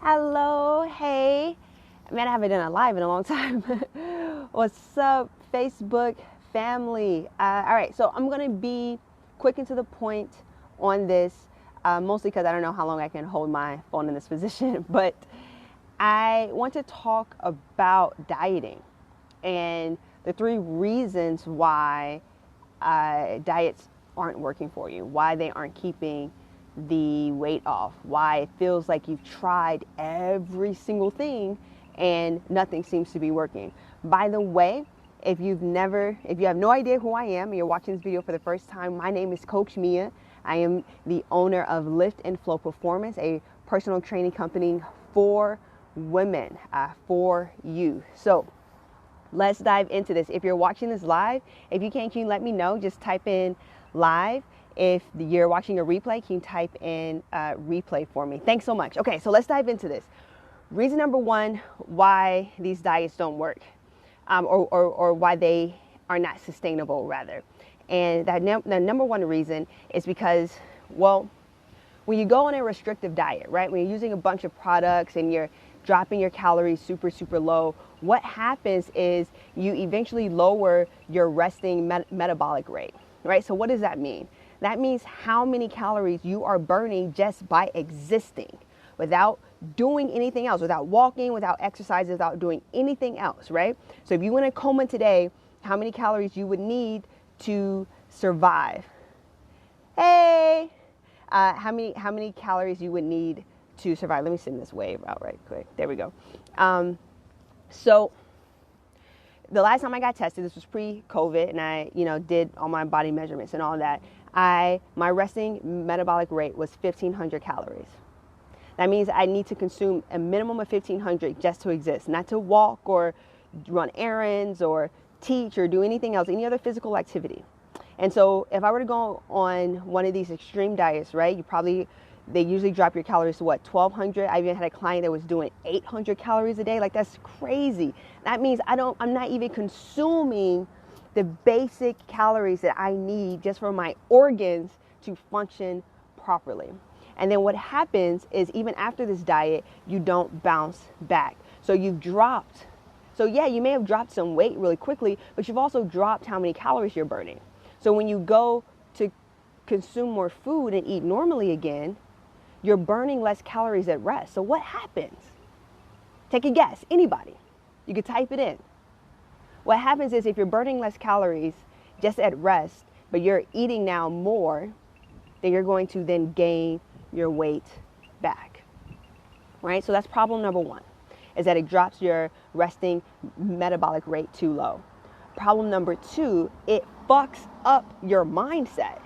Hello, hey. Man, I haven't done a live in a long time. What's up, Facebook family? All right, so I'm going to be quick and to the point on this, mostly because I don't know how long I can hold my phone in this position, but I want to talk about dieting and the three reasons why diets aren't working for you, why they aren't keeping the weight off, why it feels like you've tried every single thing and nothing seems to be working. By the way, if you have no idea who I am and you're watching this video for the first time, my name is Coach Mia. I am the owner of Lift and Flow Performance, a personal training company for women, for you. So let's dive into this. If you're watching this live, if you can you let me know? Just type in live. If you're watching a replay, can you type in replay for me? Thanks so much. Okay, so let's dive into this. Reason number one why these diets don't work, or why they are not sustainable, rather. And the number one reason is because, well, when you go on a restrictive diet, right, when you're using a bunch of products and you're dropping your calories super, super low, what happens is you eventually lower your resting metabolic rate, right? So what does that mean? That means how many calories you are burning just by existing without doing anything else, without walking, without exercise, without doing anything else, right? So if you went in a coma today, how many calories you would need to survive? Hey, how many calories you would need to survive? Let me send this wave out right quick. There we go. So the last time I got tested, this was pre-COVID, and I, did all my body measurements and all that. My resting metabolic rate was 1,500 calories. That means I need to consume a minimum of 1,500 just to exist, not to walk or run errands or teach or do anything else, any other physical activity. And so if I were to go on one of these extreme diets, right, they usually drop your calories to 1,200. I even had a client that was doing 800 calories a day. Like, that's crazy. That means I'm not even consuming the basic calories that I need just for my organs to function properly. And then what happens is, even after this diet, you don't bounce back. So you've dropped. So yeah, you may have dropped some weight really quickly, but you've also dropped how many calories you're burning. So when you go to consume more food and eat normally again, you're burning less calories at rest. So what happens? Take a guess, anybody. You could type it in. What happens is, if you're burning less calories just at rest, but you're eating now more, then you're going to then gain your weight back, right? So that's problem number one, is that it drops your resting metabolic rate too low. Problem number two, it fucks up your mindset,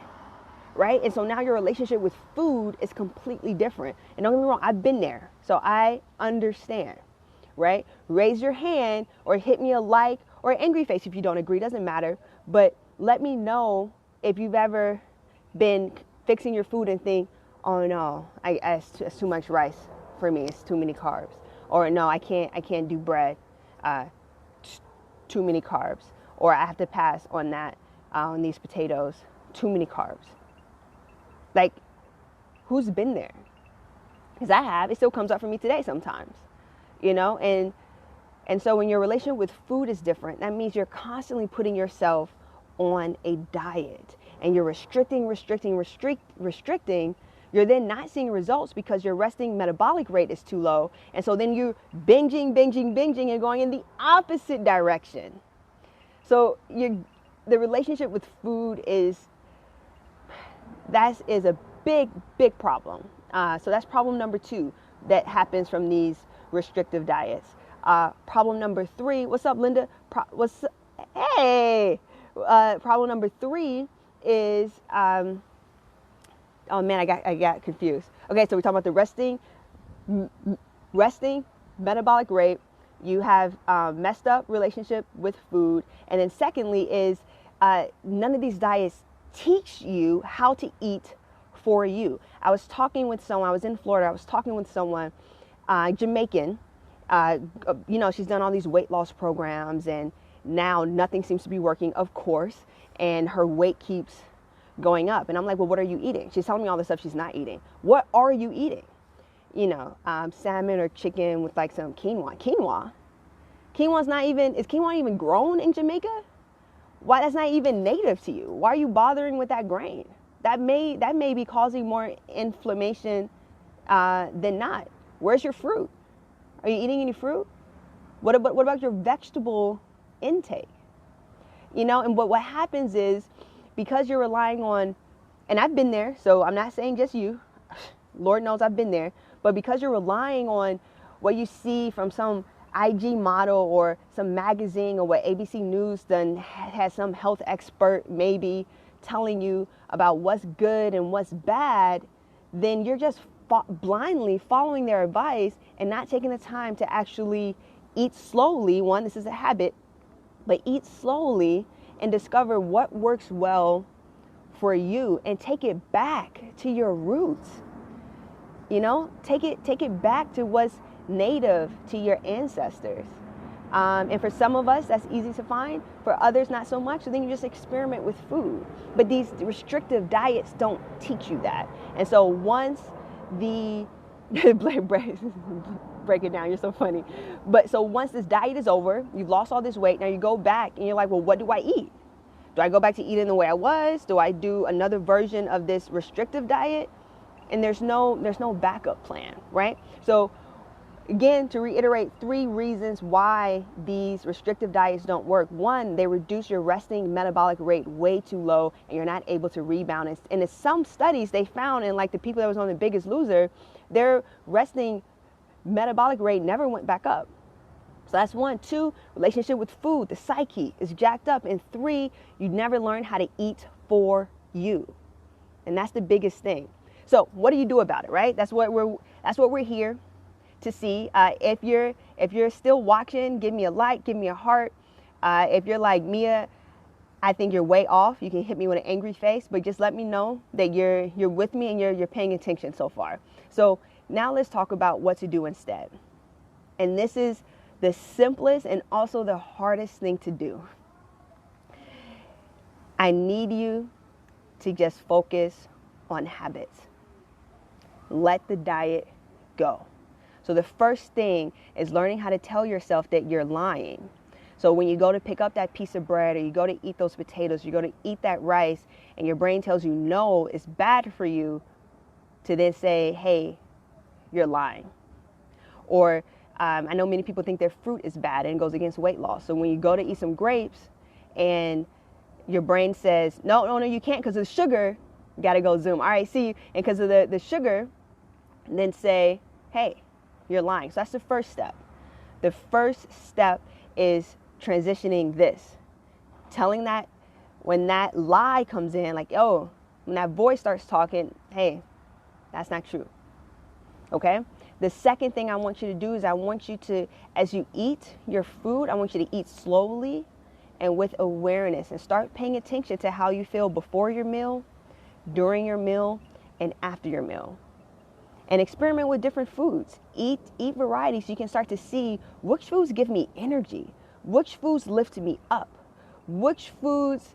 right? And so now your relationship with food is completely different. And don't get me wrong, I've been there, so I understand, right? Raise your hand or hit me a like or an angry face if you don't agree, doesn't matter. But let me know if you've ever been fixing your food and think, oh no, it's too much rice for me, it's too many carbs. Or no, I can't do bread, too many carbs. Or I have to pass on that, on these potatoes, too many carbs. Like, who's been there? Because I have. It still comes up for me today sometimes, and so when your relationship with food is different, that means you're constantly putting yourself on a diet, and you're restricting. You're then not seeing results because your resting metabolic rate is too low. And so then you're binging and going in the opposite direction. So the relationship with food is a big, big problem. So that's problem number two that happens from these restrictive diets. Problem number three, what's up, Linda? Hey! Problem number three is, oh man, I got confused. Okay, so we're talking about the resting metabolic rate. You have messed up relationship with food. And then secondly is, none of these diets teach you how to eat for you. I was in Florida, I was talking with someone, Jamaican, she's done all these weight loss programs and now nothing seems to be working, of course, and her weight keeps going up. And I'm like, well, what are you eating? She's telling me all the stuff she's not eating. What are you eating? salmon or chicken with like some quinoa. Quinoa's not even, is quinoa even grown in Jamaica? Why, that's not even native to you? Why are you bothering with that grain? That may be causing more inflammation than not. Where's your fruit? Are you eating any fruit? What about your vegetable intake? And what happens is, because you're relying on, and I've been there, so I'm not saying just you, Lord knows I've been there, but because you're relying on what you see from some IG model or some magazine, or what ABC News has some health expert maybe telling you about what's good and what's bad, then you're just blindly following their advice and not taking the time to actually eat slowly. One, this is a habit, but eat slowly and discover what works well for you and take it back to your roots. Take it back to what's native to your ancestors. And for some of us, that's easy to find. For others, not so much. So then you just experiment with food. But these restrictive diets don't teach you that. And so once break it down, you're so funny. But so once this diet is over, you've lost all this weight, now you go back and you're like, well, what do I eat? Do I go back to eating the way I was? Do I do another version of this restrictive diet? And there's no backup plan, right? So again, to reiterate, 3 reasons why these restrictive diets don't work. 1, they reduce your resting metabolic rate way too low, and you're not able to rebound. And in some studies, they found in like the people that was on The Biggest Loser, their resting metabolic rate never went back up. So that's 1. 2, relationship with food, the psyche is jacked up. And 3, you never learn how to eat for you. And that's the biggest thing. So what do you do about it, right? That's what we're here to see. If you're still watching, give me a like, give me a heart. If you're like, Mia, I think you're way off, you can hit me with an angry face, but just let me know that you're with me and you're paying attention so far. So now let's talk about what to do instead. And this is the simplest and also the hardest thing to do. I need you to just focus on habits. Let the diet go. So the first thing is learning how to tell yourself that you're lying. So when you go to pick up that piece of bread, or you go to eat those potatoes, you go to eat that rice, and your brain tells you no, it's bad for you, to then say, hey, you're lying. Or I know many people think their fruit is bad and goes against weight loss. So when you go to eat some grapes and your brain says, no, you can't because of the sugar, you got to go Zoom. All right, see you. And because of the sugar, then say, hey, you're lying. So that's the first step. The first step is transitioning this. Telling that when that lie comes in, like, oh, when that voice starts talking, hey, that's not true. Okay? The second thing I want you to do is I want you to, as you eat your food, I want you to eat slowly and with awareness, and start paying attention to how you feel before your meal, during your meal, and after your meal. And experiment with different foods. Eat variety so you can start to see which foods give me energy, which foods lift me up, which foods,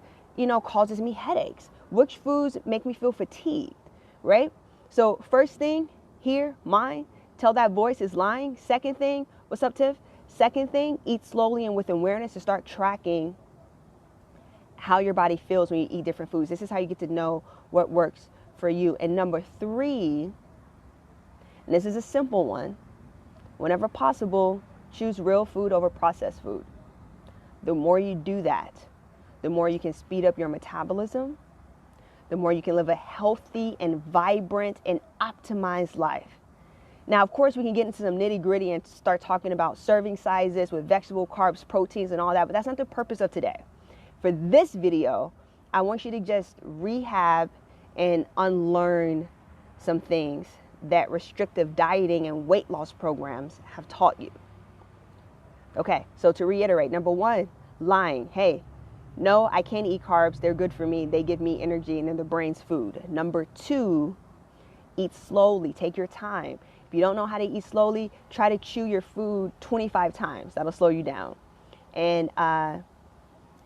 causes me headaches, which foods make me feel fatigued, right? So first thing here, mine, tell that voice is lying. Second thing, what's up, Tiff? Second thing, eat slowly and with awareness, to start tracking how your body feels when you eat different foods. This is how you get to know what works for you. And number 3, and this is a simple one, whenever possible, choose real food over processed food. The more you do that, the more you can speed up your metabolism, the more you can live a healthy and vibrant and optimized life. Now, of course, we can get into some nitty gritty and start talking about serving sizes with vegetable carbs, proteins, and all that, but that's not the purpose of today. For this video, I want you to just rehab and unlearn some things that restrictive dieting and weight loss programs have taught you. Okay, so to reiterate, number 1, lying. Hey, no, I can't eat carbs. They're good for me. They give me energy and they're the brain's food. Number 2, eat slowly. Take your time. If you don't know how to eat slowly, try to chew your food 25 times. That'll slow you down. And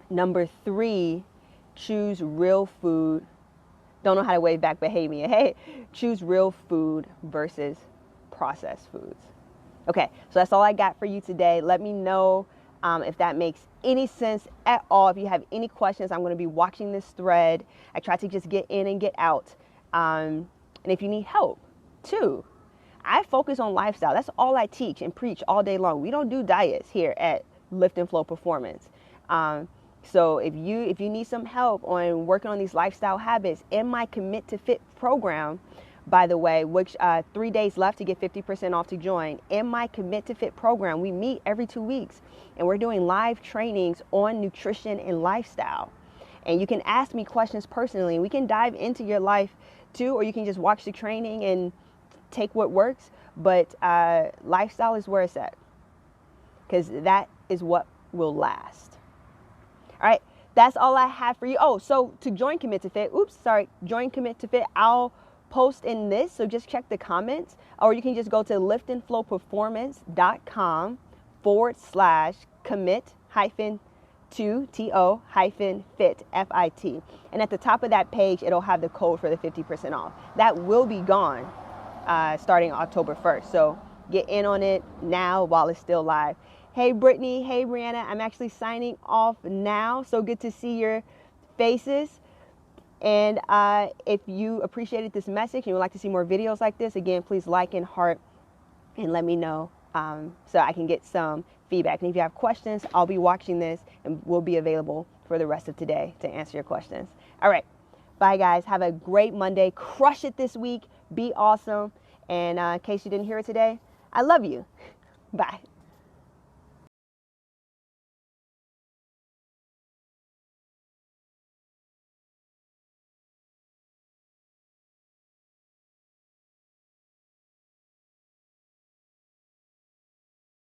number 3, choose real food. Don't know how to wave back, but hey, Mia, hey, choose real food versus processed foods. Okay, so that's all I got for you today. Let me know if that makes any sense at all. If you have any questions, I'm going to be watching this thread. I try to just get in and get out. And if you need help too, I focus on lifestyle. That's all I teach and preach all day long. We don't do diets here at Lift and Flow Performance. So if you need some help on working on these lifestyle habits, in my Commit to Fit program, by the way, which 3 days left to get 50% off to join. In my Commit to Fit program, we meet every 2 weeks and we're doing live trainings on nutrition and lifestyle. And you can ask me questions personally. We can dive into your life too, or you can just watch the training and take what works. But lifestyle is where it's at, because that is what will last. All right, that's all I have for you. Oh, so to join Commit to Fit, join Commit to Fit, I'll post in this, so just check the comments, or you can just go to liftandflowperformance.com/commit-to-fit, FIT. And at the top of that page, it'll have the code for the 50% off. That will be gone starting October 1st. So get in on it now while it's still live. Hey, Brittany. Hey, Brianna. I'm actually signing off now. So good to see your faces. And if you appreciated this message and you would like to see more videos like this, again, please like and heart and let me know so I can get some feedback. And if you have questions, I'll be watching this and will be available for the rest of today to answer your questions. All right. Bye, guys. Have a great Monday. Crush it this week. Be awesome. And in case you didn't hear it today, I love you. Bye.